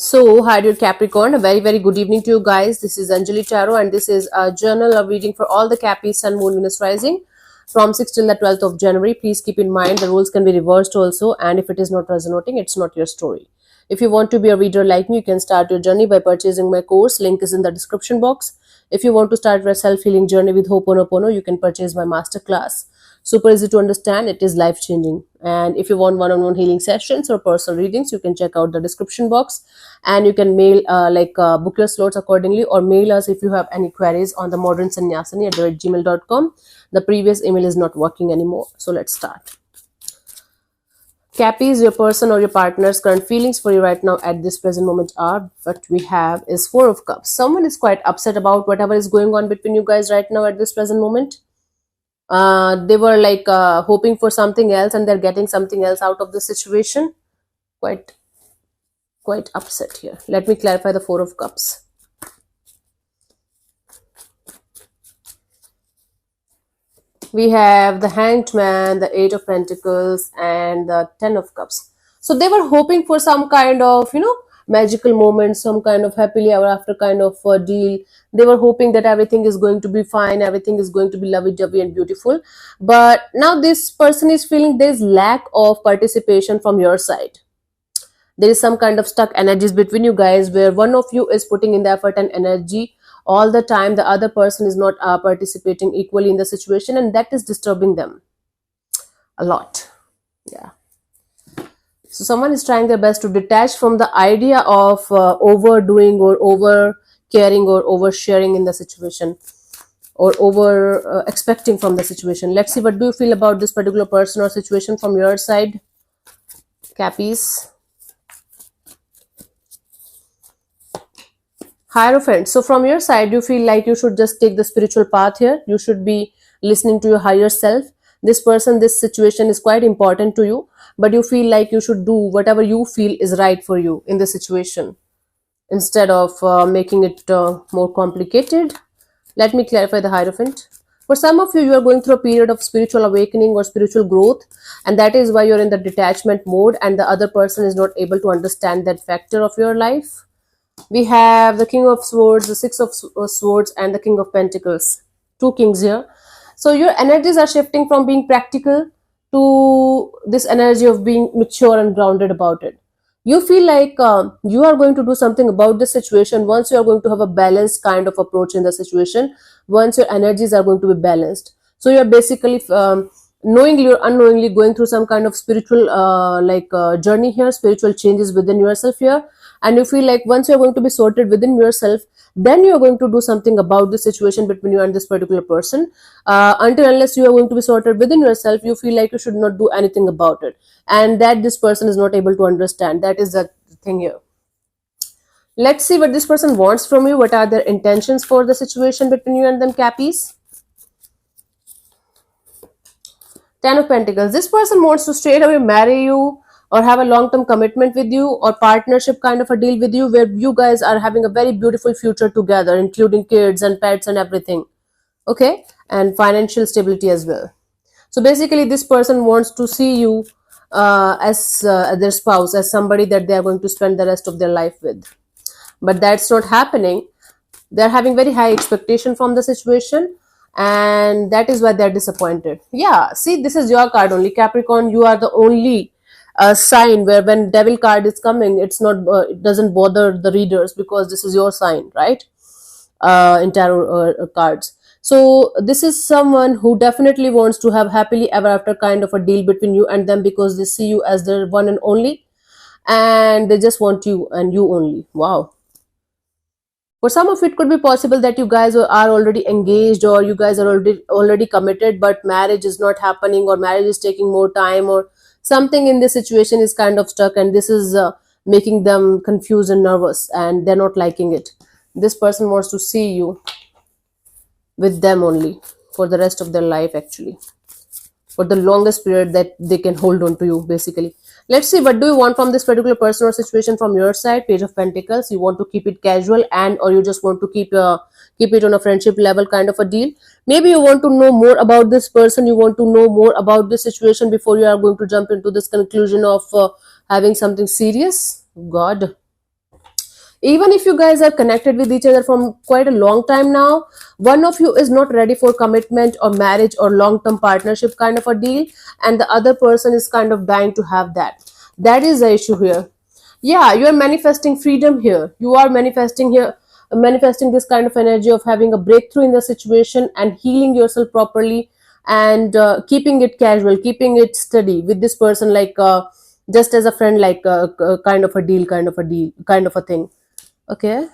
Hi dear Capricorn, a very good evening to you guys. This is Anjali Tarot, and this is a journal of reading for all the Capis, Sun, Moon, Venus rising from 6th till the 12th of January. Please keep in mind the rules can be reversed also, and if it is not resonating, it's not your story. If you want to be a reader like me, you can start your journey by purchasing my course. Link is in the description box. If you want to start your self-healing journey with Ho'oponopono, you can purchase my masterclass. Super easy to understand. It is life changing. And if you want one-on-one healing sessions or personal readings, you can check out the description box, and you can mail book your slots accordingly, or mail us if you have any queries on the modernsanyasini@gmail.com. The previous email is not working anymore. So let's start. Cappies, your person or your partner's current feelings for you right now at this present moment are, what we have is Four of Cups. Someone is quite upset about whatever is going on between you guys right now at this present moment. They were hoping for something else, and they're getting something else out of the situation. Quite upset here. Let me clarify the Four of Cups. We have the Hanged Man, the Eight of Pentacles, and the Ten of Cups. So they were hoping for some kind of, magical moment, some kind of happily ever after kind of deal. They were hoping that everything is going to be fine, everything is going to be lovey-dovey and beautiful. But now this person is feeling there's lack of participation from your side. There is some kind of stuck energies between you guys, where one of you is putting in the effort and energy all the time. The other person is not participating equally in the situation, and that is disturbing them a lot. Yeah. So someone is trying their best to detach from the idea of overdoing or over caring or oversharing in the situation, or over expecting from the situation. Let's see, what do you feel about this particular person or situation from your side, Cappies? Hierophant. So from your side, you feel like you should just take the spiritual path here. You should be listening to your higher self. This person, this situation is quite important to you, but you feel like you should do whatever you feel is right for you in the situation, instead of making it more complicated. Let me clarify the Hierophant. For some of you, you are going through a period of spiritual awakening or spiritual growth, and that is why you're in the detachment mode, and the other person is not able to understand that factor of your life. We have the King of Swords, the Six of Swords, and the King of Pentacles. Two kings here. So your energies are shifting from being practical to this energy of being mature and grounded about it. You feel like you are going to do something about this situation once you are going to have a balanced kind of approach in the situation, once your energies are going to be balanced. So you are basically knowingly or unknowingly going through some kind of spiritual journey here, spiritual changes within yourself here. And you feel like once you're going to be sorted within yourself, then you're going to do something about the situation between you and this particular person. Until unless you are going to be sorted within yourself, you feel like you should not do anything about it, and that this person is not able to understand. That is the thing here. Let's see what this person wants from you. What are their intentions for the situation between you and them, Cappies? Ten of Pentacles. This person wants to straight away marry you, or have a long-term commitment with you, or partnership kind of a deal with you, where you guys are having a very beautiful future together, including kids and pets and everything. Okay, and financial stability as well. So basically, this person wants to see you as their spouse, as somebody that they are going to spend the rest of their life with. But that's not happening. They're having very high expectation from the situation, and that is why they're disappointed. Yeah, see, this is your card only, Capricorn. You are the only sign where when Devil card is coming, it's not it doesn't bother the readers, because this is your sign, right? In tarot cards. So this is someone who definitely wants to have happily ever after kind of a deal between you and them, because they see you as their one and only, and they just want you and you only. Wow. For some of it could be possible that you guys are already engaged, or you guys are already committed, but marriage is not happening, or marriage is taking more time, or something in this situation is kind of stuck, and this is making them confused and nervous, and they're not liking it. This person wants to see you with them only for the rest of their life, actually, for the longest period that they can hold on to you, basically. Let's see, what do you want from this particular person or situation from your side? Page of Pentacles. You want to keep it casual, and or you just want to keep it on a friendship level kind of a deal. Maybe you want to know more about this person, you want to know more about this situation before you are going to jump into this conclusion of having something serious. God. Even if you guys are connected with each other from quite a long time now, one of you is not ready for commitment or marriage or long term partnership kind of a deal, and the other person is kind of dying to have that. That is the issue here. Yeah, you are manifesting freedom here. You are manifesting here, manifesting this kind of energy of having a breakthrough in the situation and healing yourself properly, and keeping it casual, keeping it steady with this person, like just as a friend, like kind of a deal, kind of a thing. Okay.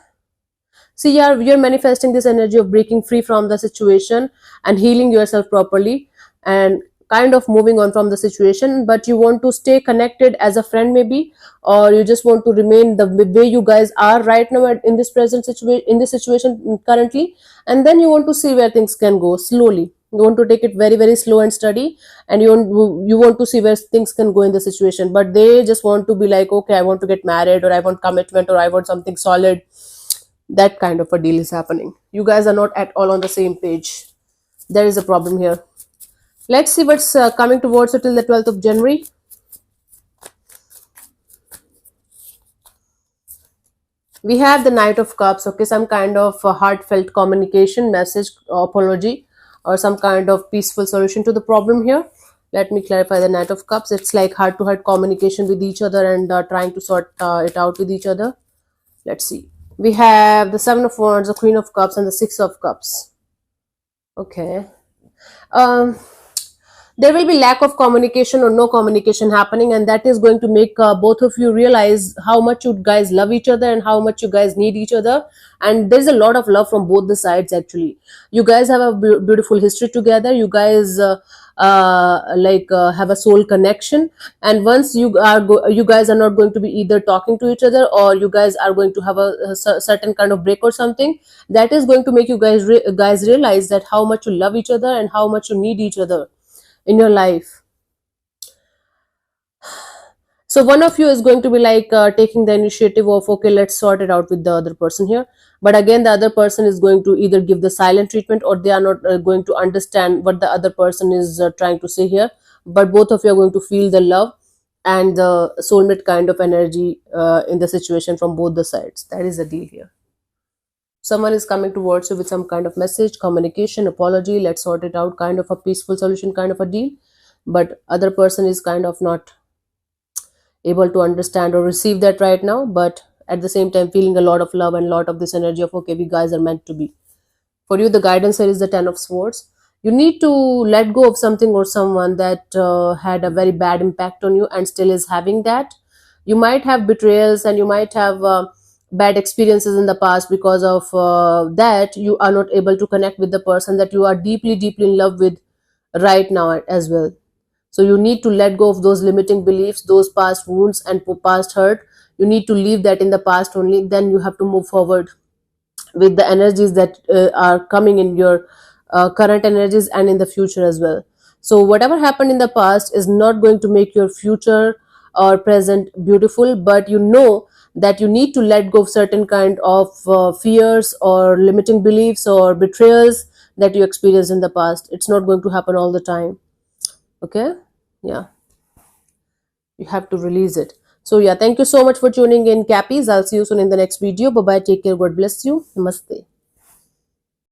See, you're manifesting this energy of breaking free from the situation and healing yourself properly, and kind of moving on from the situation. But you want to stay connected as a friend, maybe, or you just want to remain the way you guys are right now in this present situation, in this situation currently, and then you want to see where things can go slowly. You want to take it very, very slow and steady, and you want to see where things can go in the situation. But they just want to be like, okay, I want to get married, or I want commitment, or I want something solid. That kind of a deal is happening. You guys are not at all on the same page. There is a problem here. Let's see what's coming towards you till the 12th of January. We have the Knight of Cups. Okay, some kind of heartfelt communication, message, apology, or some kind of peaceful solution to the problem here. Let me clarify the Knight of Cups. It's like heart to heart communication with each other, and trying to sort it out with each other. Let's see. We have the Seven of Wands, the Queen of Cups, and the Six of Cups. Okay. Um, there will be lack of communication or no communication happening, and that is going to make both of you realize how much you guys love each other and how much you guys need each other. And there's a lot of love from both the sides. Actually, you guys have a beautiful history together. You guys have a soul connection, and once you guys are not going to be either talking to each other, or you guys are going to have a certain kind of break or something, that is going to make you guys realize that how much you love each other and how much you need each other in your life. So one of you is going to be like taking the initiative of, okay, let's sort it out with the other person here. But again, the other person is going to either give the silent treatment, or they are not going to understand what the other person is trying to say here. But both of you are going to feel the love and the soulmate kind of energy in the situation from both the sides. That is the deal here. Someone is coming towards you with some kind of message, communication, apology, let's sort it out, kind of a peaceful solution, kind of a deal. But other person is kind of not able to understand or receive that right now, but at the same time feeling a lot of love and a lot of this energy of, okay, we guys are meant to be. For you, the guidance here is the Ten of Swords. You need to let go of something or someone that had a very bad impact on you and still is having that. You might have betrayals, and you might have bad experiences in the past. Because of that, you are not able to connect with the person that you are deeply, deeply in love with right now as well. So you need to let go of those limiting beliefs, those past wounds and past hurt. You need to leave that in the past only. Then you have to move forward with the energies that are coming in your current energies and in the future as well. So whatever happened in the past is not going to make your future or present beautiful, but you know that you need to let go of certain kind of fears or limiting beliefs or betrayals that you experienced in the past. It's not going to happen all the time. Okay. Yeah, you have to release it. So yeah, thank you so much for tuning in, Cappies. I'll see you soon in the next video. Bye bye, take care, God bless you, namaste.